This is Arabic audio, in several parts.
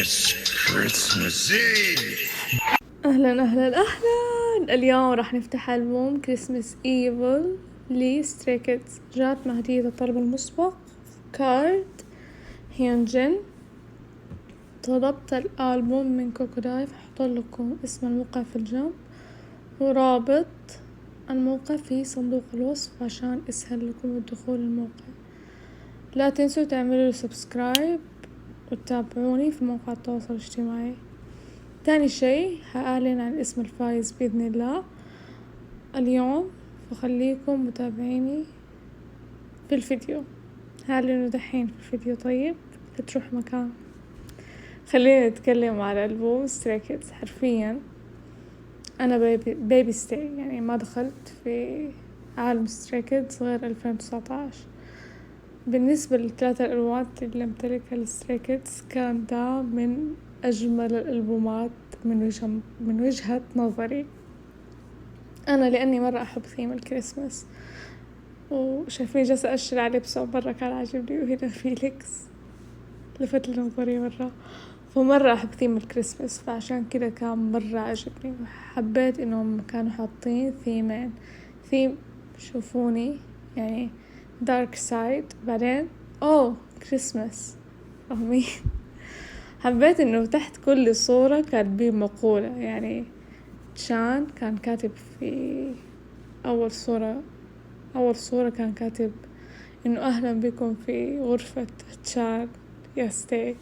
Christmas Eve. أهلا أهلا أهلا. اليوم راح نفتح ألبوم كريسمس إيفل لستري كيدز. جاتنا هدية الطلب المسبق كارد هيونجن. طلبت الألبوم من كوكوداي، فحط لكم اسم الموقع في الجنب ورابط الموقع في صندوق الوصف عشان يسهل لكم الدخول الموقع. لا تنسوا تعملوا سبسكرايب وتتابعوني في مواقع التواصل الاجتماعي. تاني شي هأعلن عن اسم الفايز بإذن الله اليوم، فخليكم متابعيني في الفيديو. هأعلنه دحين في الفيديو. طيب لا تروح مكان. خلينا نتكلم على ألبوم ستري كيدز. حرفيا أنا بيبي ستي، يعني ما دخلت في عالم ستري كيدز غير 2019. بالنسبة للثلاثة الألبومات اللي امتلكها الستري كيدز كان ده من أجمل الألبومات من وجهة نظري أنا، لأني مرة أحب ثيم الكريسماس، وشايفين جالسة أشر عليه بسبب مرة كان عاجبني. وهنا فيليكس لفت لنظري مرة، فمرة أحب ثيم الكريسماس، فعشان كده كان مرة عجبني. وحبيت إنهم كانوا حاطين ثيمين، ثيم شوفوني يعني دارك سايد، بعدين كريسماس. فاهمين؟ حبيت إنه تحت كل صورة كاتبين مقولة. يعني تشان كان كاتب في أول صورة كان كاتب إنه أهلا بكم في غرفة تشان يا ستي،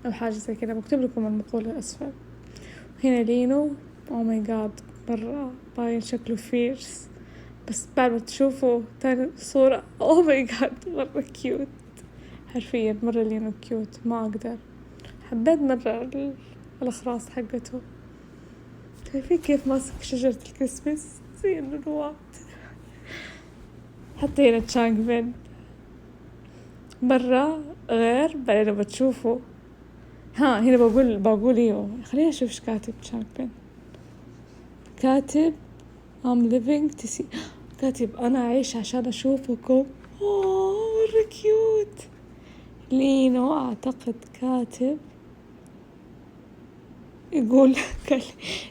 أو حاجة زي كده. بكتب لكم المقولة أسفل. هنا لينو ماي جاد مرة باين شكله فيرس، بس بعد ما تشوفوا تاني صورة ماي جاد مرة كيوت. حرفيا مرة لينو كيوت، ما أقدر. حبيت مرة الأخراس حقته. شايفين كيف ماسك شجرة الكريسماس زي النبوات. حتى هنا تشانغ بين مرة غير. بعدين لما تشوفوا هنا بقول ايوه، خلينا نشوف ايش كاتب تشانغ بين. كاتب I'm living to see، كاتب أنا أعيش عشان أشوفكم. مرة كيوت. لينو أعتقد كاتب يقول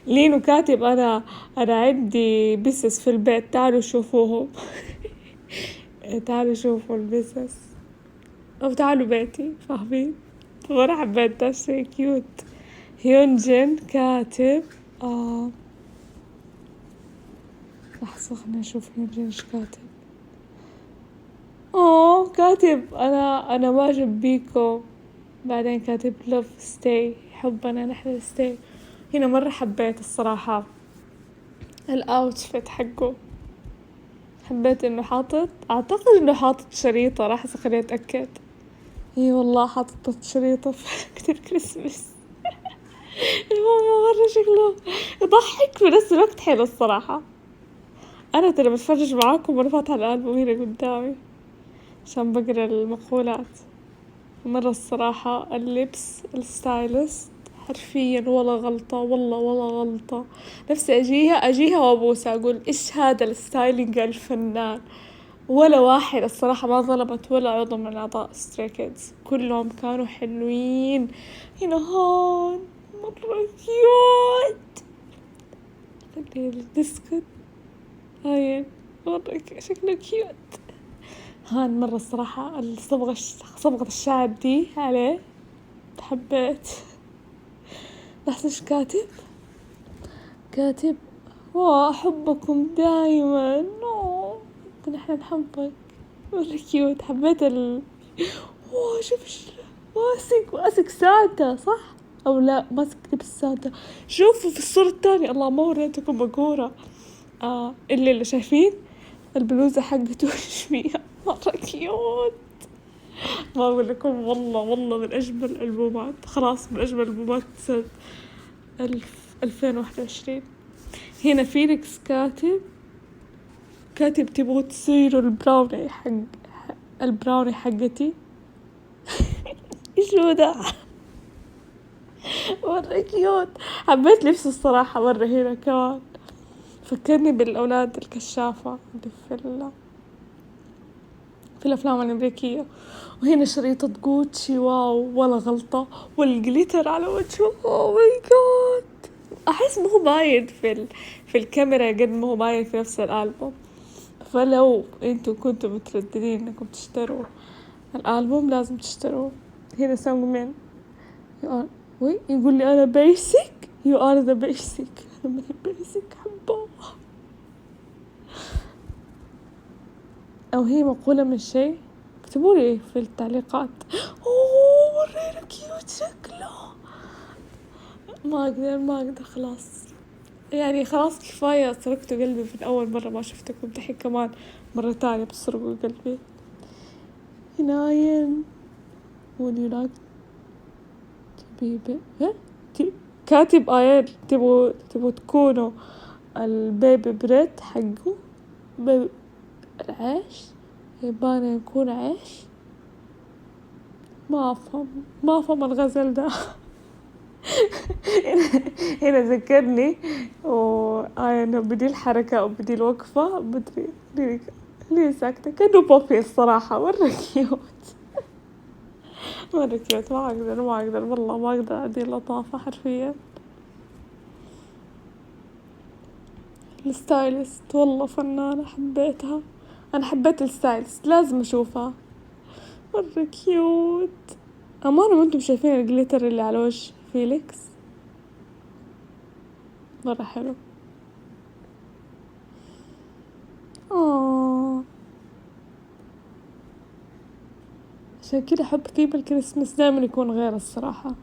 لينو كاتب أنا عندي بسس في البيت، تعالوا شوفوهم. تعالوا شوفوا البسس، أو تعالوا بيتي. فاهمين؟ مرة حبيت ده شيء كيوت. هيونجن كاتب لحظة خلنا نشوف هيونجن ايش كاتب. كاتب أنا معجب بيكم. بعدين كاتب love stay، حبنا نحن stay. هنا مرة حبيت الصراحة الأوتفيت حقه. حبيت إنه أعتقد إنه حاطط شريطة. راح خليني أتأكد. والله حاطط شريطة في وقت الكريسماس. الماما مرة شكله يضحك في نفس الوقت حلو الصراحة. أنا ترى بتفرج معاكم وأنا فاتحة الألبوم هنا قدامي عشان بقرأ المقولات. مرة الصراحة اللبس الستايلست حرفيا ولا غلطة، والله ولا غلطة. نفسي أجيها وأبوسها أقول إيش هذا الستايلينج الفنان. ولا واحد الصراحة ما ظلمت ولا عضو من أعضاء ستري كيدز، كلهم كانوا حلوين. هنا هون مرة كيوت. خلينا نسكت. هاي مرة شكله كيوت. هان مرة الصراحة صبغة الشعر دي عليه حبيت. لحظة ايش كاتب أحبكم دايما. نحن نحبك. مرة كيوت. حبيت شوف ماسك سانتا صح أو لا ماسك لبس سانتا. شوفوا في الصورة الثانية، الله ما وريتكم بقورة. اللي شايفين البلوزة حقته ايش فيها. مرة كيوت. ما أقول لكم والله من أجمل الألبومات. خلاص من أجمل الألبومات سنة 2021. هنا فيليكس كاتب تبغوا تصيروا البراوني حقتي. ايش هو ده. مرة كيوت. حبيت لبسه الصراحة مرة. هنا كمان فكرني بالأولاد الكشافة اللي في في الأفلام الأمريكية. وهنا شريطة جوتشي، واو ولا غلطة، والجليتر على وجهه، أوه ماي جاد. أحس مو باين في الكاميرا قد ما هو باين في نفس الألبوم. فلو انتوا كنتوا مترددين انكم تشتروا الألبوم لازم تشتروه. هنا سونج مين يقول لي أنا بيسك، you are the basic. أنا basic حبه. أو هي مقولة من شيء، اكتبوا لي في التعليقات. أوه مرينا كيوت شكله. ما أقدر خلاص، يعني خلاص كفاية سرقتوا قلبي من أول مرة ما شفتكم، دحين كمان مرة تانية بتسرقوا قلبي. هناين would you like كاتب آيان تبوا تكونوا البيبي بريد حقه، بيبي العيش يبانا يكون عيش. ما أفهم الغزل ده. هنا ذكرني وآيان بدي الحركة وبدي الوقفة، بدري ليه ساكتة كأنه بوبي الصراحة. مرة كيوت مرة كيوت. ما أقدر والله ما أقدر أدي اللطافة حرفيا. الستايلست والله فنانة، حبيتها. أنا حبيت الستايلست، لازم أشوفها. مرة كيوت أمانة. وانتم شايفين الجليتر اللي على وجه فيليكس مرة حلو. عشان كده أحب ثيم الكريسماس دائما يكون غير الصراحة.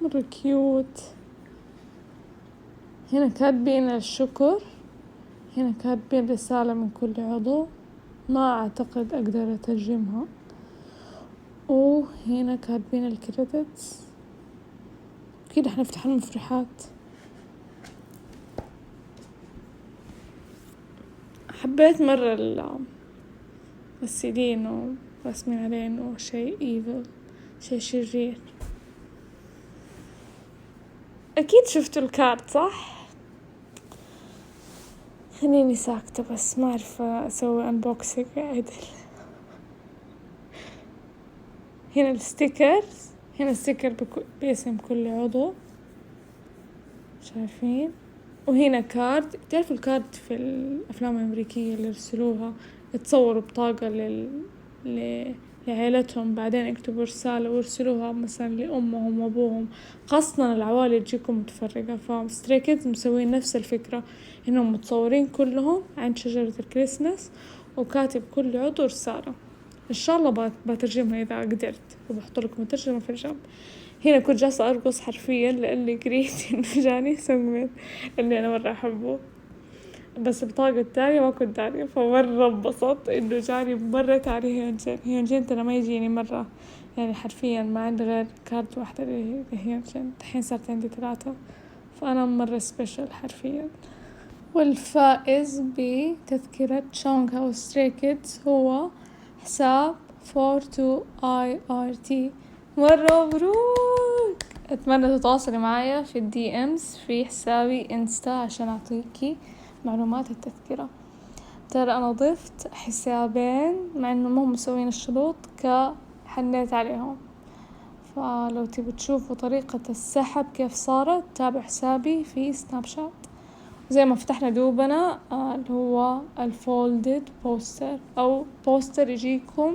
مرة كيوت. هنا كاتبين الشكر، هنا كاتبين رسالة من كل عضو، ما أعتقد أقدر أترجمها. وهنا كاتبين الكريدتس. كده حنفتح المفرحات. حبيت مرة السي إنه رسمين عليه إنه شيء إيفل، شيء شرير. أكيد شفتوا الكارت صح؟ خليني ساكتة بس ما أعرف أسوي أنبوكسينج عدل. هنا الستيكرز، هنا ستيكر باسم كل عضو شايفين. وهنا كارد، تعرفوا الكارد في الأفلام الأمريكية اللي يرسلوها يتصوروا بطاقة لعائلتهم، بعدين يكتبوا رسالة ويرسلوها مثلا لأمهم وأبوهم، خاصة العوائل تجيكم متفرقة. فستري كيدز مسوين نفس الفكرة، إنهم متصورين كلهم عند شجرة الكريسماس وكاتب كل عضو رسالة. إن شاء الله بترجمها إذا قدرت، وبحط لكم الترجمة في الجنب. هنا كنت جالسة أرقص حرفيا لأني قريت إنه جاني سونغ اللي أنا مرة أحبه، بس البطاقة التانية ما كنت دارية، فمرة انبسطت إنه جاني مرة تاني هيونجين. ترى ما يجيني مرة، يعني حرفيا ما عندي غير كارت واحدة لهيونجين، الحين صارت عندي 3، فأنا مرة سبيشل حرفيا. والفائز بتذكرة شونغ هاو ستري كيدز هو حساب 42IRT. مرة مبروك. أتمنى تتواصلي معايا في الDMs في حسابي إنستا عشان أعطيكي معلومات التذكرة. ترى أنا ضفت حسابين مع إنه مو مسوين الشروط حنيت عليهم، فلو تبوا تشوفوا طريقة السحب كيف صارت تابع حسابي في سناب شات. زي ما فتحنا دوبنا اللي هو الفولدد بوستر أو بوستر يجيكم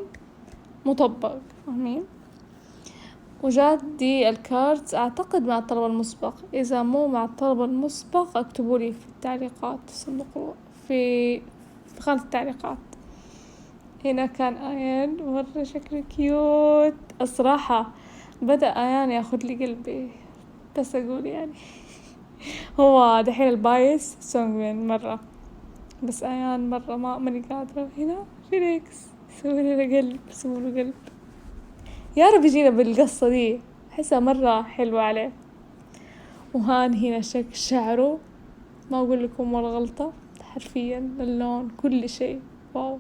مطبق، فاهمين. وجات دي الكاردز أعتقد مع الطلب المسبق، إذا مو مع الطلب المسبق اكتبوا لي في التعليقات في خانة التعليقات. هنا كان آيان مرة شكله كيوت الصراحة. بدأ آيان ياخد لي قلبي، بس أقول يعني هو دحين البايس سونغ مرة، بس آيان مرة ماني قادرة. هنا فيليكس سوي له قلب، سوي له قلب. يا رب يجينا بالقصة دي، أحسها مرة حلوة عليه. وهان هنا شعره ما أقول لكم ولا غلطة، حرفيا اللون كل شيء واو.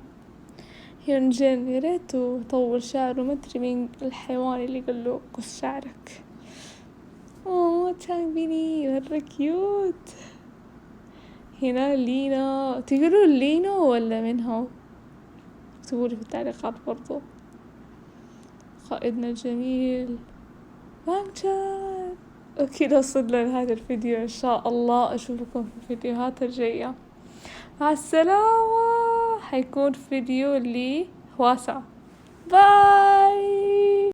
هيونجين يا ريته طول شعره، ما أدري مين الحيوان اللي قال له قص شعرك. تشانغبيني مرة كيوت. هنا لينا، تقولون لينو ولا منهم؟ اكتبولي في التعليقات برضو. قائدنا الجميل وانشان. وكذا وصلنا لهذا الفيديو، إن شاء الله أشوفكم في الفيديوهات الجاية. مع السلامة. حيكون فيديو لي واسع. باي.